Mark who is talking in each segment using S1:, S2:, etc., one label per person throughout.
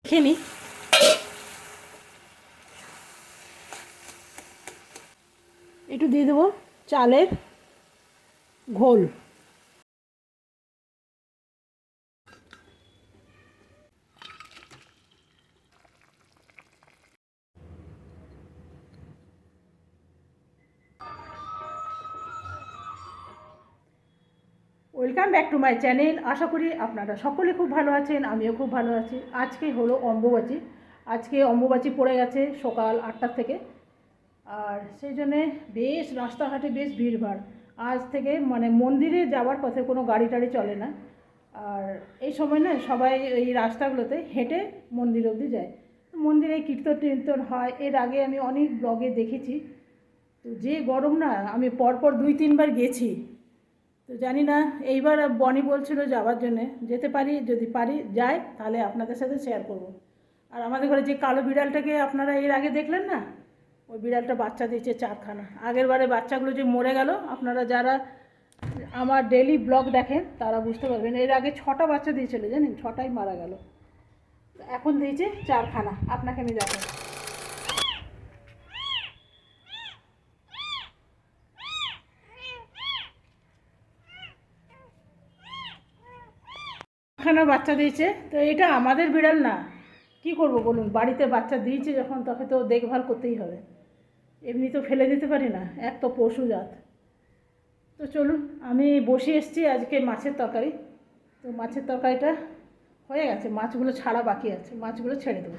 S1: খেয়ে নিই। একটু দিয়ে দেবো চালের ঘোল। Welcome back to my channel. আশা করি আপনারা সকলে খুব ভালো আছেন, আমিও খুব ভালো আছি। আজকে হলো অম্বুবাচী। আজকে অম্বুবাচী পড়ে গেছে সকাল 8টার থেকে, আর সেই জন্যে বেশ রাস্তাঘাটে বেশ ভিড়ভাড়। আজ থেকে মানে মন্দিরে যাওয়ার পথে কোনো গাড়ি টাড়ি চলে না। আর এই সময় না সবাই এই রাস্তাগুলোতে হেঁটে মন্দির অবধি যায়। মন্দিরে কীর্তন টীর্তন হয়, এর আগে আমি অনেক ব্লগে দেখেছি। তো যে গরম না, আমি পরপর 2-3 বার গেছি। তো জানি না, এইবার বনি বলছিল যাওয়ার জন্যে, যেতে পারি, যদি পারি যাই তাহলে আপনাদের সাথে শেয়ার করব। আর আমাদের ঘরে যে কালো বিড়ালটাকে আপনারা এর আগে দেখলেন না, ওই বিড়ালটা বাচ্চা দিয়েছে 4খানা। আগের বারে বাচ্চাগুলো যে মরে গেল, আপনারা যারা আমার ডেলি ব্লগ দেখেন তারা বুঝতে পারবেন। এর আগে 6টা বাচ্চা দিয়েছিল, জানেন, 6টাই মারা গেল। এখন দিয়েছে 4খানা। আপনাকে আমি দেখাই। খানা বাচ্চা দিয়েছে। তো এটা আমাদের বিড়াল না, কি করব বলুন, বাড়িতে বাচ্চা দিয়েছে যখন, তাকে তো দেখভাল করতেই হবে। এমনি তো ফেলে দিতে পারি না, এক তো পশু জাত। তো চলুন, আমি বসে এসেছি আজকে মাছের তরকারি। তো মাছের তরকারিটা হয়ে গেছে, মাছগুলো ছাড়া বাকি আছে, মাছগুলো ছেড়ে দেবো।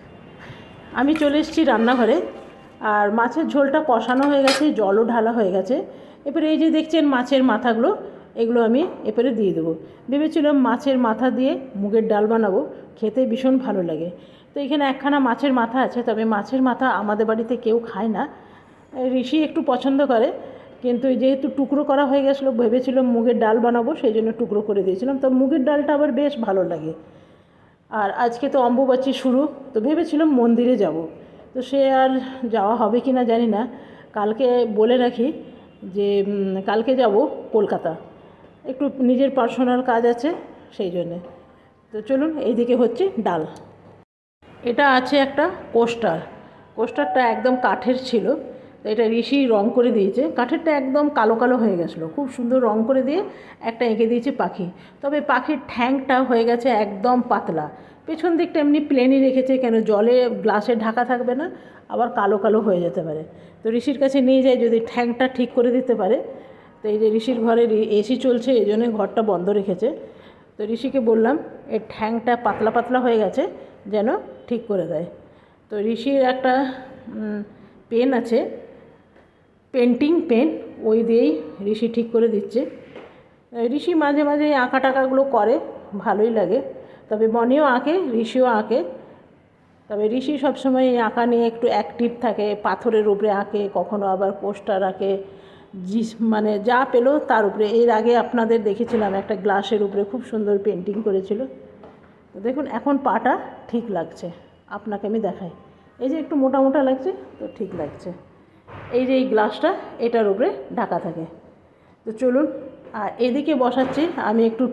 S1: আমি চলে এসেছি রান্নাঘরে, আর মাছের ঝোলটা কষানো হয়ে গেছে, জলও ঢালা হয়ে গেছে। এবারে এই যে দেখছেন মাছের মাথাগুলো, এগুলো আমি এবারে দিয়ে দেবো। ভেবেছিলাম মাছের মাথা দিয়ে মুগের ডাল বানাবো, খেতে ভীষণ ভালো লাগে। তো এখানে একখানা মাছের মাথা আছে, তবে মাছের মাথা আমাদের বাড়িতে কেউ খায় না। ঋষি একটু পছন্দ করে, কিন্তু যেহেতু টুকরো করা হয়ে গেছিলো, ভেবেছিলাম মুগের ডাল বানাবো, সেই জন্য টুকরো করে দিয়েছিলাম। তো মুগের ডালটা আবার বেশ ভালো লাগে। আর আজকে তো অম্বুবাচী শুরু, তো ভেবেছিলাম মন্দিরে যাব। তো সে আর যাওয়া হবে কি না জানি না। কালকে বলে রাখি যে কালকে যাব কলকাতা, একটু নিজের পার্সোনাল কাজ আছে সেই জন্যে। তো চলুন, এইদিকে হচ্ছে ডাল। এটা আছে একটা কোস্টার। কোস্টারটা একদম কাঠের ছিল, তো এটা ঋষি রং করে দিয়েছে। কাঠেরটা একদম কালো কালো হয়ে গেছিলো, খুব সুন্দর রং করে দিয়ে একটা এঁকে দিয়েছে পাখি। তবে পাখির ঠ্যাংটা হয়ে গেছে একদম পাতলা, পেছন দিকটা এমনি প্লেনই রেখেছে, কেন জলে গ্লাসে ঢাকা থাকবে না, আবার কালো কালো হয়ে যেতে পারে। তো ঋষির কাছে নিয়ে যায়, যদি ঠ্যাংটা ঠিক করে দিতে পারে। তো এই যে ঋষির ঘরে এসি চলছে, এই জন্য ঘরটা বন্ধ রেখেছে। তো ঋষিকে বললাম এর ঠ্যাংটা পাতলা পাতলা হয়ে গেছে, যেন ঠিক করে দেয়। তো ঋষির একটা পেন আছে, পেন্টিং পেন, ওই দিয়েই ঋষি ঠিক করে দিচ্ছে। ঋষি মাঝে মাঝে আঁকা টাকাগুলো করে, ভালোই লাগে। তবে বনিও আঁকে, ঋষিও আঁকে। তবে ঋষি সবসময় আঁকা নিয়ে একটু অ্যাক্টিভ থাকে, পাথরের উপরে আঁকে, কখনো আবার পোস্টার আঁকে, মানে যা পেলো তার উপরে। এর আগে আপনাদের দেখেছিলাম একটা গ্লাসের উপরে খুব সুন্দর পেন্টিং করেছিল। তো দেখুন এখন পাটা ঠিক লাগছে, আপনাকে আমি দেখাই। এই যে একটু মোটা মোটা লাগছে, তো ঠিক লাগছে। এই যে এই গ্লাসটা, এটার উপরে ঢাকা থাকে। তো চলুন, আর এদিকে বসাচ্ছি আমি একটু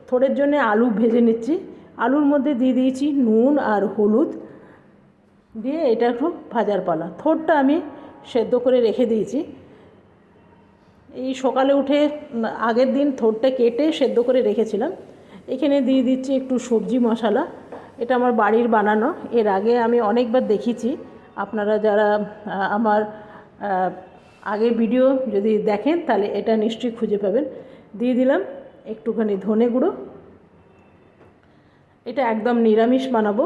S1: থোড়ের জন্য আলু ভেজে নিচ্ছি। আলুর মধ্যে দিয়ে দিয়েছি নুন আর হলুদ দিয়ে, এটা একটু ভাজার পালা। থোড়টা আমি সেদ্ধ করে রেখে দিয়েছি। এই সকালে উঠে আগের দিন থোড়টা কেটে সেদ্ধ করে রেখেছিলাম। এখানে দিয়ে দিচ্ছি একটু সবজি মশলা, এটা আমার বাড়ির বানানো। এর আগে আমি অনেকবার দেখেছি, আপনারা যারা আমার আগের ভিডিও যদি দেখেন তাহলে এটা নিশ্চয়ই খুঁজে পাবেন। দিয়ে দিলাম একটুখানি ধনে গুঁড়ো। এটা একদম নিরামিষ বানাবো।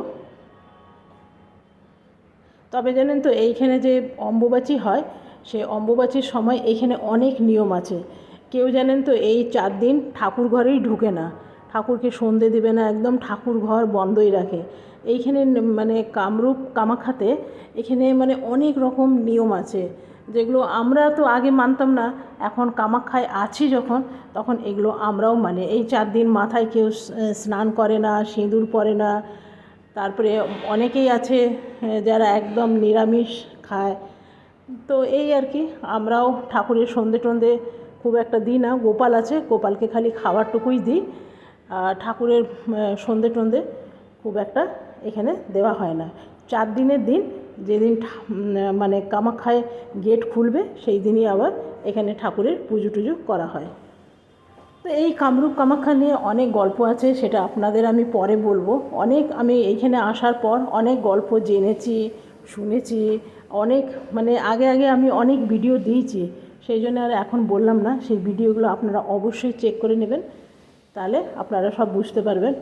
S1: তবে জানেন তো, এইখানে যে অম্বুবাচী হয়, সে অম্বুবাচীর সময় এইখানে অনেক নিয়ম আছে। কেউ জানেন তো এই 4 দিন ঠাকুর ঘরেই ঢুকে না, ঠাকুরকে সন্ধে দেবে না, একদম ঠাকুর ঘর বন্ধই রাখে। এইখানে মানে কামরূপ কামাখ্যাতে এখানে মানে অনেক রকম নিয়ম আছে, যেগুলো আমরা তো আগে মানতাম না। এখন কামাখ্যায় আছি যখন, তখন এগুলো আমরাও মানে। এই 4 দিন মাথায় কেউ স্নান করে না, সিঁদুর পরে না। তারপরে অনেকেই আছে যারা একদম নিরামিষ খায়। তো এই আর কি, আমরাও ঠাকুরের সন্ধে টন্ধে খুব একটা দিই না। গোপাল আছে, গোপালকে খালি খাবারটুকুই দিই, আর ঠাকুরের সন্ধে টন্ধে খুব একটা এখানে দেওয়া হয় না। 4 দিনের দিন যেদিন মানে কামাখ্যায় গেট খুলবে সেই দিনই আবার এখানে ঠাকুরের পুজো টুজো করা হয়। তো এই কামরূপ কামাখ্যা নিয়ে অনেক গল্প আছে, সেটা আপনাদের আমি পরে বলবো। আমি এইখানে আসার পর অনেক গল্প জেনেছি, শুনেছি, অনেক মানে আগে আমি অনেক ভিডিও দিয়েছি, সেই জন্য আর এখন বললাম না। সেই ভিডিওগুলো আপনারা অবশ্যই চেক করে নেবেন, তাহলে আপনারা সব বুঝতে পারবেন।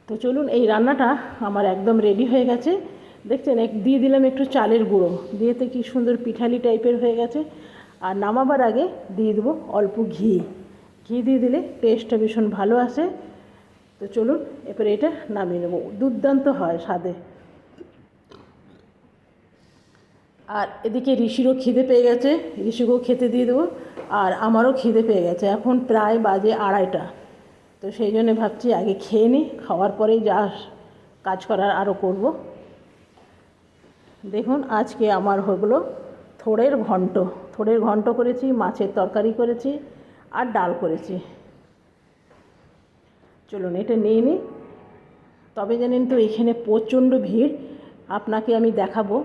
S1: তো চলুন, এই রান্নাটা আমার একদম রেডি হয়ে গেছে। দেখছেন, দিয়ে দিলাম একটু চালের গুঁড়ো, দিয়েতে কি সুন্দর পিঠালি টাইপের হয়ে গেছে। আর নামাবার আগে দিয়ে দেবো অল্প ঘি দিয়ে দিলে টেস্টটা ভীষণ ভালো আসে। তো চলুন এরপরে এটা নামিয়ে নেবো, দুর্দান্ত হয় স্বাদে। আর এদিকে ঋষিরও খিদে পেয়ে গেছে, ঋষিকেও খেতে দিয়ে দেবো। আর আমারও খিদে পেয়ে গেছে, এখন প্রায় বাজে 2:30। তো সেই জন্যে ভাবছি আগে খেয়ে নিই, খাওয়ার পরেই যা কাজ করার আরও করব। দেখুন, আজকে আমার হলো থোড়ের ঘন্ট করেছি, মাছের তরকারি করেছি, আর ডাল করেছি। চলুন এটা নিয়ে নিই। তবে জানেন তো, এখানে প্রচণ্ড ভিড়, আপনাকে আমি দেখাবো।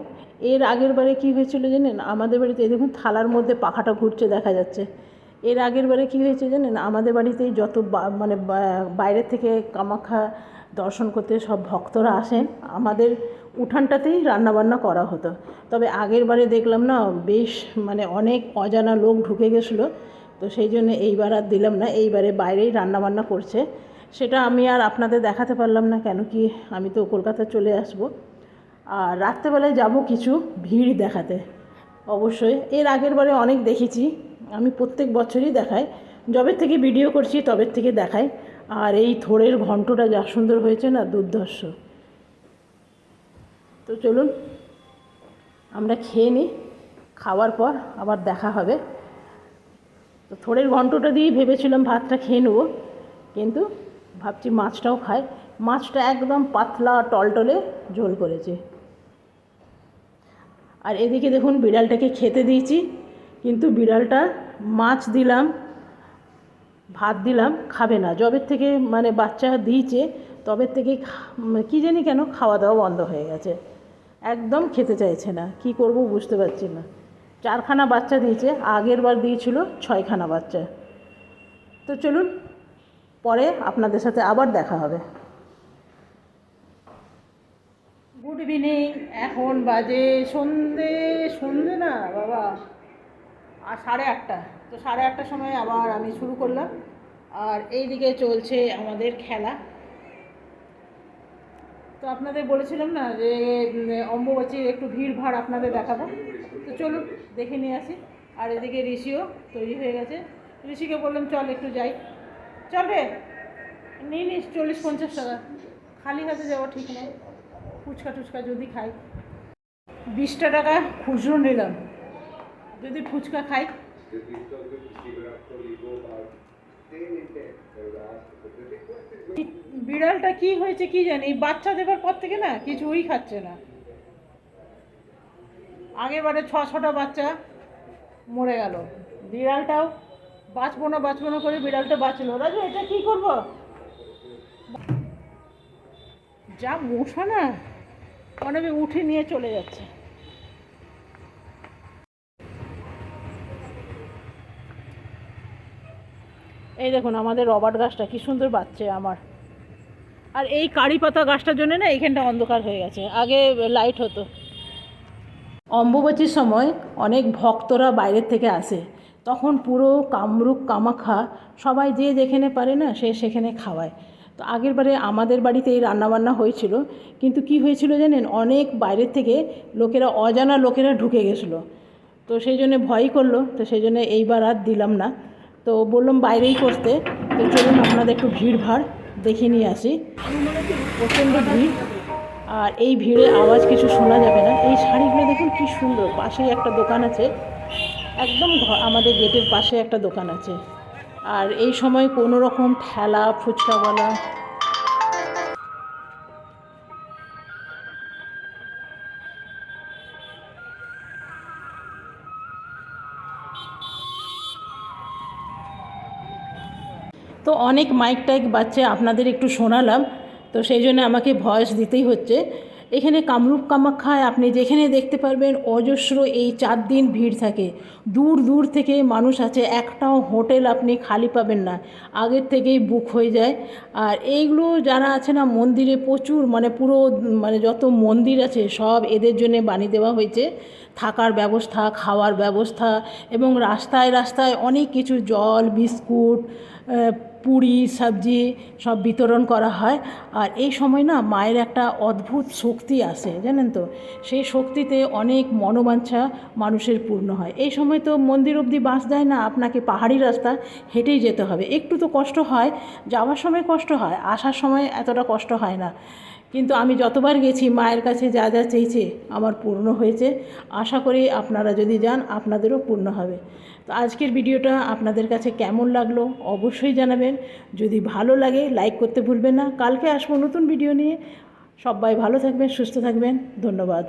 S1: এর আগের বারে কী হয়েছিল জানেন, আমাদের বাড়িতে দেখুন থালার মধ্যে পাখাটা ঘুরছে দেখা যাচ্ছে। এর আগের বারে কী হয়েছে জানেন, আমাদের বাড়িতেই যত মানে বাইরের থেকে কামাখ্যা দর্শন করতে সব ভক্তরা আসেন, আমাদের উঠানটাতেই রান্নাবান্না করা হতো। তবে আগের বারে দেখলাম না, বেশ মানে অনেক অজানা লোক ঢুকে গেছিলো। তো সেই জন্য এইবার আর দিলাম না, এইবারে বাইরেই রান্নাবান্না করছে। সেটা আমি আর আপনাদের দেখাতে পারলাম না, কেন কি আমি তো কলকাতা চলে আসব। আর রাত্রেবেলায় যাব কিছু ভিড় দেখাতে অবশ্যই। এর আগের বারে অনেক দেখেছি, আমি প্রত্যেক বছরই দেখাই, যবে থেকে ভিডিও করছি তবে থেকে দেখাই। আর এই থোড়ের ঘন্টটা যা সুন্দর হয়েছে না, দুর্ধর্ষ। তো চলুন আমরা খেয়ে নিই, খাওয়ার পর আবার দেখা হবে। তো থোড়ের ঘন্টটা দিয়েই ভেবেছিলাম ভাতটা খেয়ে নেবো, কিন্তু ভাবছি মাছটাও খাই। মাছটা একদম পাতলা টলটলে ঝোল করেছে। আর এদিকে দেখুন, বিড়ালটাকে খেতে দিয়েছি, কিন্তু বিড়ালটা মাছ দিলাম, ভাত দিলাম, খাবে না। যবের থেকে মানে বাচ্চা দিয়েছে তবে থেকে কী জানি কেন খাওয়া দাওয়া বন্ধ হয়ে গেছে, একদম খেতে চাইছে না। কি করব বুঝতে পারছি না। 4খানা বাচ্চা দিয়েছে, আগের বার দিয়েছিল 6খানা বাচ্চা। তো চলুন পরে আপনাদের সাথে আবার দেখা হবে। গুড ইভিনিং, এখন বাজে সন্ধে না বাবা, আর 8:30। তো 8:30টার সময় আবার আমি শুরু করলাম। আর এই দিকে চলছে আমাদের খেলা। তো আপনাদের বলেছিলাম না যে অম্বুবাচীর একটু ভিড় ভাড় আপনাদের দেখাবো। তো চলুন দেখে নিয়ে আসি। আর এদিকে ঋষিও তৈরি হয়ে গেছে, ঋষিকে বললাম চল একটু যাই, চল রে নিয়ে নিস 40-50 টাকা, খালি হাতে যাওয়া ঠিক নয়। ফুচকা যদি খাই, 20টা টাকা খুচরো নিলাম, যদি ফুচকা খাই। বিড়ালটা কি হয়েছে কি জানি, বাচ্চা দেবার পর থেকে না কিছুই খাচ্ছে না। আগেবারে 6-6টা বাচ্চা মরে গেল, বিড়ালটাও বাঁচবো না করে বিড়ালটা বাঁচলো। রাজু এটা কি করব, যা মশা না, অনেকে উঠে নিয়ে চলে যাচ্ছে। এই দেখুন আমাদের রবার্ট গাছটা কি সুন্দর বাচ্চা আমার। আর এই কারি পাতা গাছটার জন্য না এইখানটা অন্ধকার হয়ে গেছে, আগে লাইট হতো। অম্বুবাচীর সময় অনেক ভক্তরা বাইরের থেকে আসে, তখন পুরো কামরূপ কামাখ্যা সবাই যে যেখানে পারে না সে সেখানে খাওয়ায়। তো আগের বারে আমাদের বাড়িতে এই রান্নাবান্না হয়েছিল, কিন্তু কি হয়েছিল জানেন, অনেক বাইরের থেকে অজানা লোকেরা ঢুকে গেছিলো। তো সেই জন্যে ভয়ই করলো, তো সেই জন্যে এইবার আর দিলাম না। তো বললাম বাইরেই করতে। তো চলুন আপনাদের একটু ভিড় ভাড় দেখে নিয়ে আসি, প্রচণ্ড ভিড়। আর এই ভিড়ে আওয়াজ কিছু শোনা যাবে না। এই শাড়িগুলো দেখুন কি সুন্দর, পাশেই একটা দোকান আছে, একদম আমাদের গেটের পাশে একটা দোকান আছে। আর এই সময় কোনো রকম ঠেলা ফুচকাওয়ালা, তো অনেক মাইক টাইক বাজছে, আপনাদের একটু শোনালাম। তো সেই জন্য আমাকে ভয়েস দিতেই হচ্ছে। এখানে কামরূপ কামাখ্যায় আপনি যেখানে দেখতে পারবেন অজস্র এই 4 দিন ভিড় থাকে। দূর দূর থেকে মানুষ আছে, একটাও হোটেল আপনি খালি পাবেন না, আগের থেকেই বুক হয়ে যায়। আর এইগুলো যারা আছে না মন্দিরে প্রচুর মানে পুরো মানে যত মন্দির আছে সব এদের জন্য বানিয়ে দেওয়া হয়েছে, থাকার ব্যবস্থা, খাওয়ার ব্যবস্থা, এবং রাস্তায় রাস্তায় অনেক কিছু জল, বিস্কুট, পুরি, সবজি সব বিতরণ করা হয়। আর এই সময় না মায়ের একটা অদ্ভুত শক্তি আসে, জানেন তো, সেই শক্তিতে অনেক মনোবাঞ্ছা মানুষের পূর্ণ হয়। এই সময় তো মন্দির অবধি বাস দেয় না, আপনাকে পাহাড়ি রাস্তা হেঁটেই যেতে হবে। একটু তো কষ্ট হয়, যাওয়ার সময় কষ্ট হয়, আসার সময় এতটা কষ্ট হয় না। কিন্তু আমি যতবার গেছি মায়ের কাছে যা যা চেয়েছি আমার পূর্ণ হয়েছে। আশা করি আপনারা যদি যান আপনাদেরও পূর্ণ হবে। তো আজকের ভিডিওটা আপনাদের কাছে কেমন লাগলো অবশ্যই জানাবেন। যদি ভালো লাগে লাইক করতে ভুলবেন না। কালকে আসবো নতুন ভিডিও নিয়ে। সবাই ভালো থাকবেন, সুস্থ থাকবেন। ধন্যবাদ।